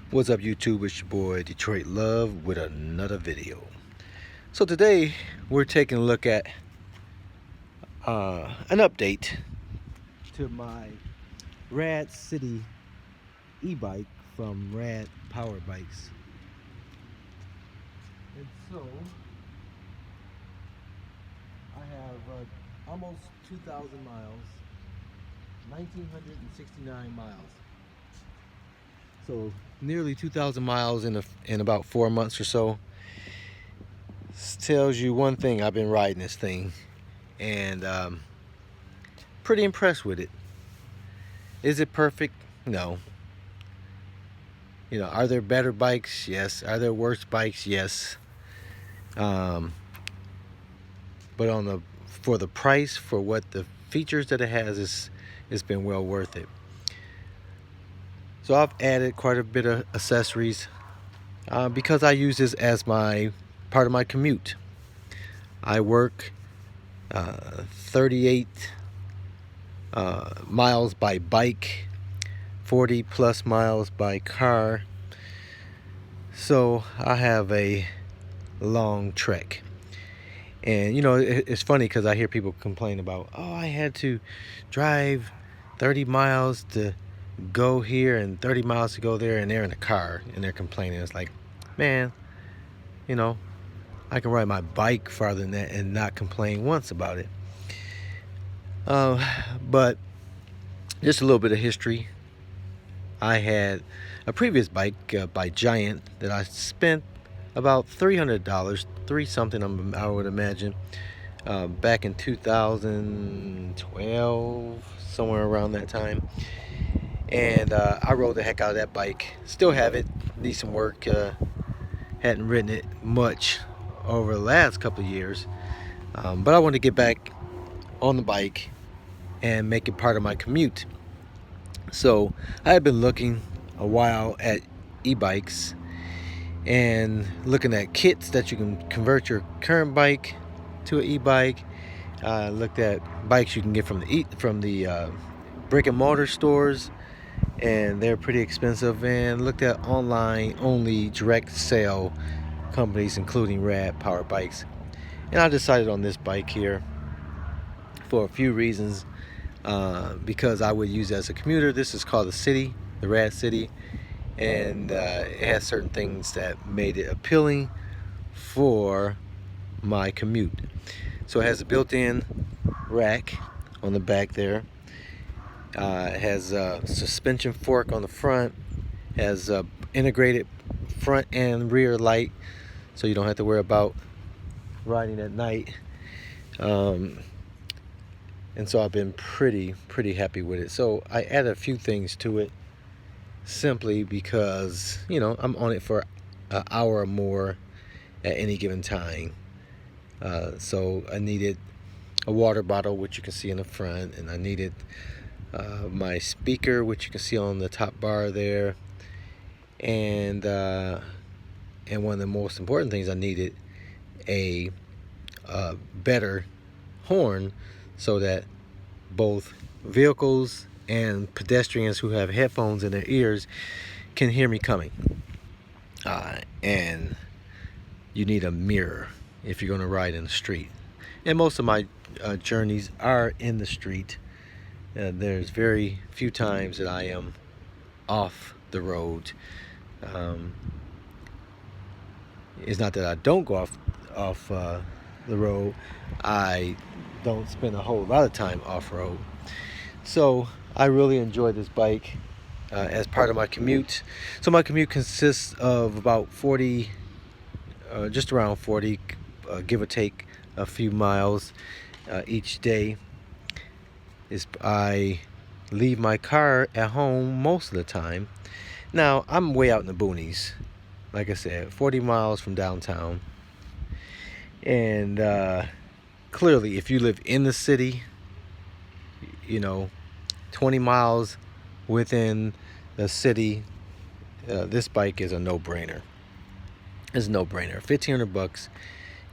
What's up, YouTube? It's your boy Detroit Love with another video. So today we're taking a look at an update to my RadCity e-bike from Rad Power Bikes. And so I have almost 2,000 miles, 1,969 miles. So nearly 2,000 miles in about 4 months or so. This tells you one thing: I've been riding this thing, and pretty impressed with it. Is it perfect? No. Are there better bikes? Yes. Are there worse bikes? Yes. But for the price, for what the features that it has, it's been well worth it. So I've added quite a bit of accessories because I use this as part of my commute. I work 38 miles by bike, 40 plus miles by car. So I have a long trek. And it's funny because I hear people complain about, oh, I had to drive 30 miles to go here and 30 miles to go there, and they're in a car and they're complaining. It's like, man, I can ride my bike farther than that and not complain once about it. But just a little bit of history. I had a previous bike by Giant that I spent about $300, three something I would imagine, back in 2012, somewhere around that time. And I rode the heck out of that bike. Still have it, decent work. Hadn't ridden it much over the last couple of years, but I wanted to get back on the bike and make it part of my commute. So I had been looking a while at e-bikes and looking at kits that you can convert your current bike to an e-bike. Looked at bikes you can get from the brick and mortar stores, and they're pretty expensive, and looked at online only direct sale companies, including Rad Power Bikes. And I decided on this bike here for a few reasons. Because I would use it as a commuter. This is called the RadCity, and it has certain things that made it appealing for my commute. So it has a built-in rack on the back there. It has a suspension fork on the front. Has a integrated front and rear light, so you don't have to worry about riding at night. And so I've been pretty happy with it. So I added a few things to it simply because, I'm on it for an hour or more at any given time. So I needed a water bottle, which you can see in the front, and I needed my speaker, which you can see on the top bar there. And one of the most important things, I needed a better horn, so that both vehicles and pedestrians who have headphones in their ears can hear me coming. And you need a mirror if you're going to ride in the street. And most of my journeys are in the street. There's very few times that I am off the road. It's not that I don't go off the road. I don't spend a whole lot of time off-road. So I really enjoy this bike as part of my commute. So my commute consists of about 40, just around 40, give or take a few miles each day. I leave my car at home most of the time. Now I'm way out in the boonies, like I said, 40 miles from downtown. And clearly, if you live in the city, 20 miles within the city, this bike is a no-brainer. It's a no-brainer. 1,500 bucks.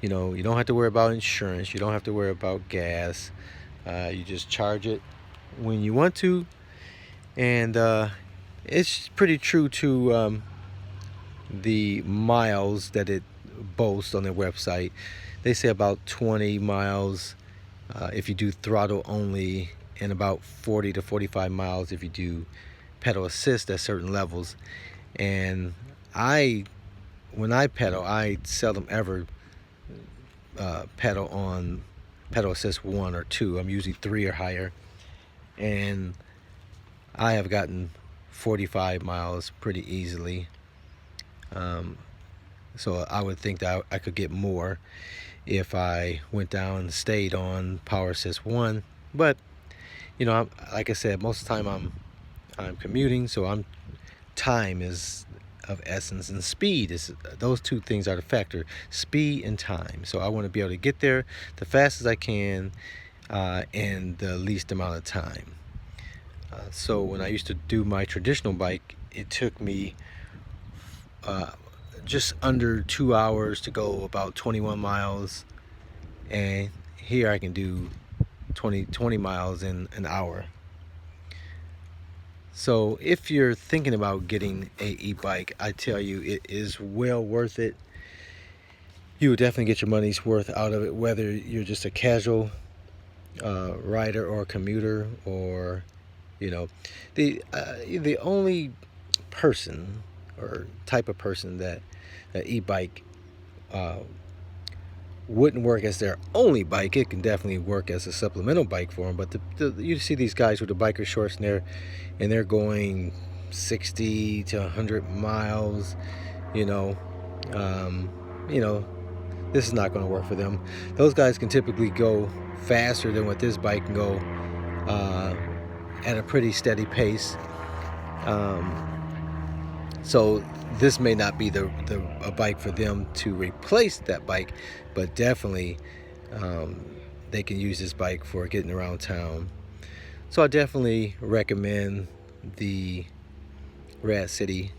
You don't have to worry about insurance. You don't have to worry about gas. You just charge it when you want to, and it's pretty true to the miles that it boasts on their website. They say about 20 miles if you do throttle only, and about 40 to 45 miles if you do pedal assist at certain levels. And when I pedal, I seldom ever pedal on pedal assist 1 or 2. I'm usually 3 or higher, and I have gotten 45 miles pretty easily. So I would think that I could get more if I went down and stayed on power assist 1. But you know, like I said, most of the time I'm commuting, so time is of essence, and speed is, those two things are the factor, speed and time. So I want to be able to get there the fastest I can in the least amount of time. So when I used to do my traditional bike, it took me just under 2 hours to go about 21 miles, and here I can do 20 miles in an hour. So if you're thinking about getting a e-bike, I tell you, it is well worth it. You will definitely get your money's worth out of it, whether you're just a casual rider or a commuter, or you know, the only person or type of person that an e-bike wouldn't work as their only bike. It can definitely work as a supplemental bike for them. But you see these guys with the biker shorts, and they're going 60 to 100 miles. You know, you know, this is not going to work for them. Those guys can typically go faster than what this bike can go at a pretty steady pace. So this may not be a bike for them to replace that bike, but definitely they can use this bike for getting around town. So I definitely recommend the RadCity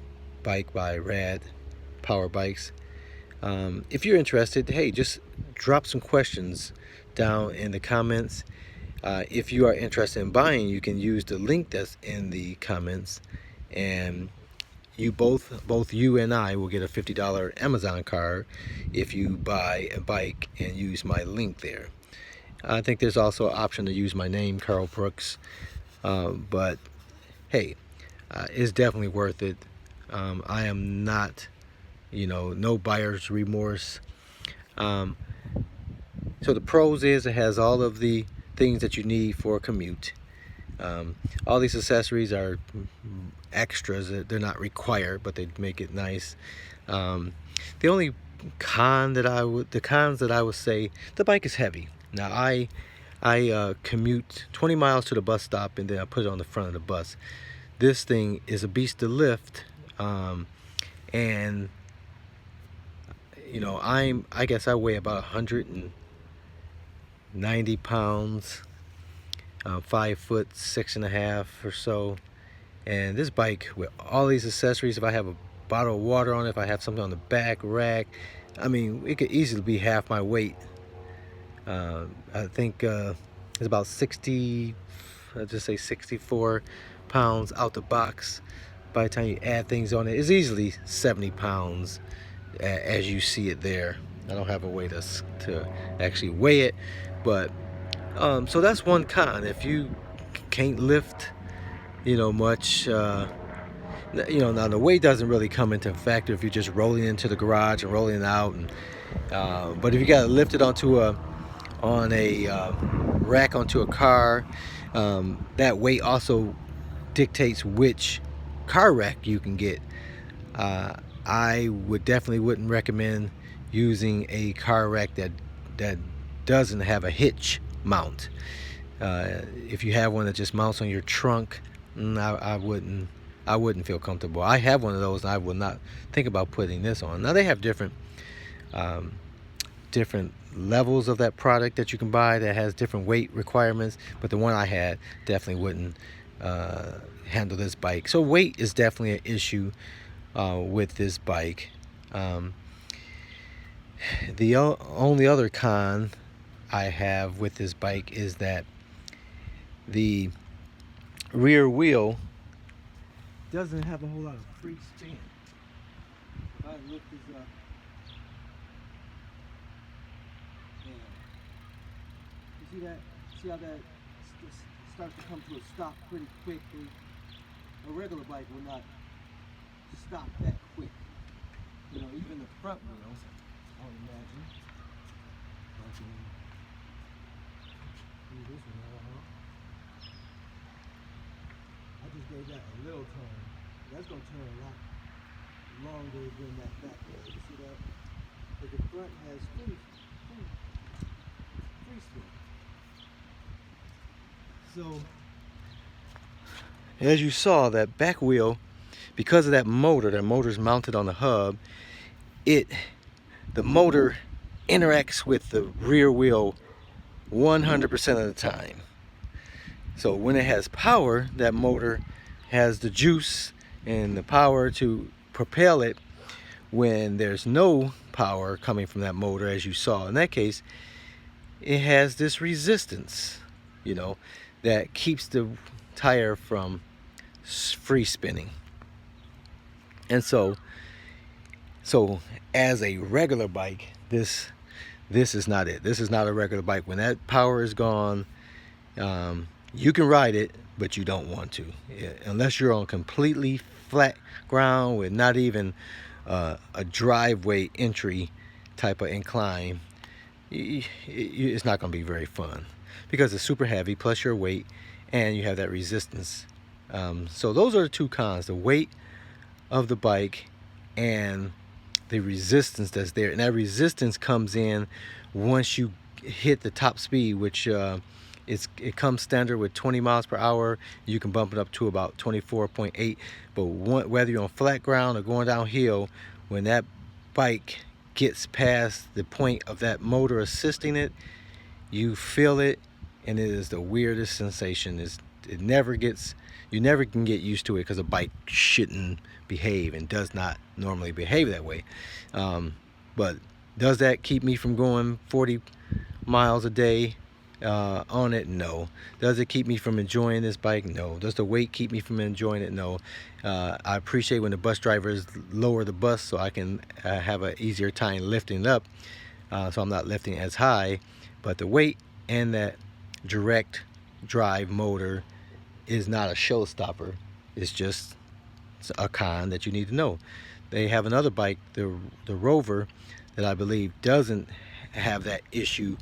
bike by Rad Power Bikes. If you're interested, hey, just drop some questions down in the comments. If you are interested in buying, you can use the link that's in the comments, and you both you and I will get a $50 Amazon card if you buy a bike and use my link there. I think there's also an option to use my name, Carl Brooks, but hey, it's definitely worth it. I am not, no buyer's remorse. So the pros is it has all of the things that you need for a commute. All these accessories are extras. They're not required, but they make it nice. The only cons that I would say, the bike is heavy. Now I commute 20 miles to the bus stop, and then I put it on the front of the bus. This thing is a beast to lift, and I guess I weigh about 190 pounds. 5'6.5" or so, and this bike with all these accessories, if I have a bottle of water on it, if I have something on the back rack, I mean, it could easily be half my weight. I think it's about 60, I'll just say 64 pounds out the box. By the time you add things on it, it's easily 70 pounds as you see it there. I don't have a way to actually weigh it, but so that's one con. If you can't lift, much, now the weight doesn't really come into factor if you're just rolling into the garage and rolling it out. And but if you got to lift it onto a rack onto a car, that weight also dictates which car rack you can get. I definitely wouldn't recommend using a car rack that doesn't have a hitch mount. If you have one that just mounts on your trunk, I wouldn't feel comfortable. I have one of those, and I would not think about putting this on. Now they have different levels of that product that you can buy that has different weight requirements, but the one I had definitely wouldn't handle this bike. So weight is definitely an issue with this bike. The only other con I have with this bike is that the rear wheel doesn't have a whole lot of free stand. If I lift this up, and you see that? See how that starts to come to a stop pretty quickly? A regular bike will not stop that quick. You know, even the front wheels, I would imagine. I can do this one now. I just gave that a little turn. That's going to turn a lot longer than that back wheel. You see that? But the front has free spin. So, as you saw, that back wheel, because of that motor's mounted on the hub, the motor interacts with the rear wheel 100% of the time. So when it has power, that motor has the juice and the power to propel it. When there's no power coming from that motor, as you saw in that case, it has this resistance, you know, that keeps the tire from free spinning. And so as a regular bike, this is not it. This is not a regular bike. When that power is gone, you can ride it, but you don't want to, unless you're on completely flat ground with not even a driveway entry type of incline. It's not going to be very fun because it's super heavy, plus your weight, and you have that resistance. So those are the two cons: the weight of the bike and the resistance that's there. And that resistance comes in once you hit the top speed, which it comes standard with 20 miles per hour. You can bump it up to about 24.8. But whether you're on flat ground or going downhill, when that bike gets past the point of that motor assisting it, you feel it, and it is the weirdest sensation. You never can get used to it, because a bike shouldn't behave and does not normally behave that way. But does that keep me from going 40 miles a day on it? No. Does it keep me from enjoying this bike? No. Does the weight keep me from enjoying it? No. I appreciate when the bus drivers lower the bus so I can have an easier time lifting it up, so I'm not lifting as high. But the weight and that direct drive motor is not a showstopper. It's just a con that you need to know. They have another bike, the Rover, that I believe doesn't have that issue,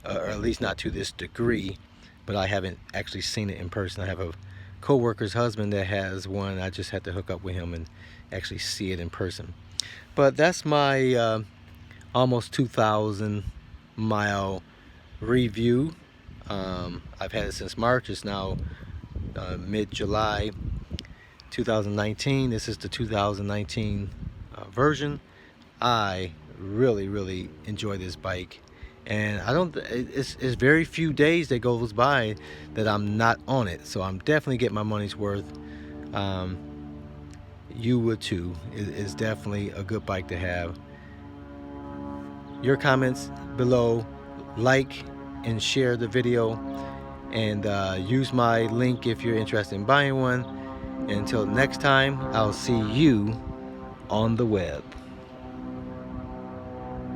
or at least not to this degree, but I haven't actually seen it in person. I have a co-worker's husband that has one. I just had to hook up with him and actually see it in person. But that's my almost 2,000 mile review. I've had it since March. It's now mid-July 2019. This is the 2019 version. I really enjoy this bike, and it's very few days that goes by that I'm not on it, so I'm definitely getting my money's worth. You would too. It's definitely a good bike to have. Your comments below, like and share the video, and use my link if you're interested in buying one. And until next time, I'll see you on the web.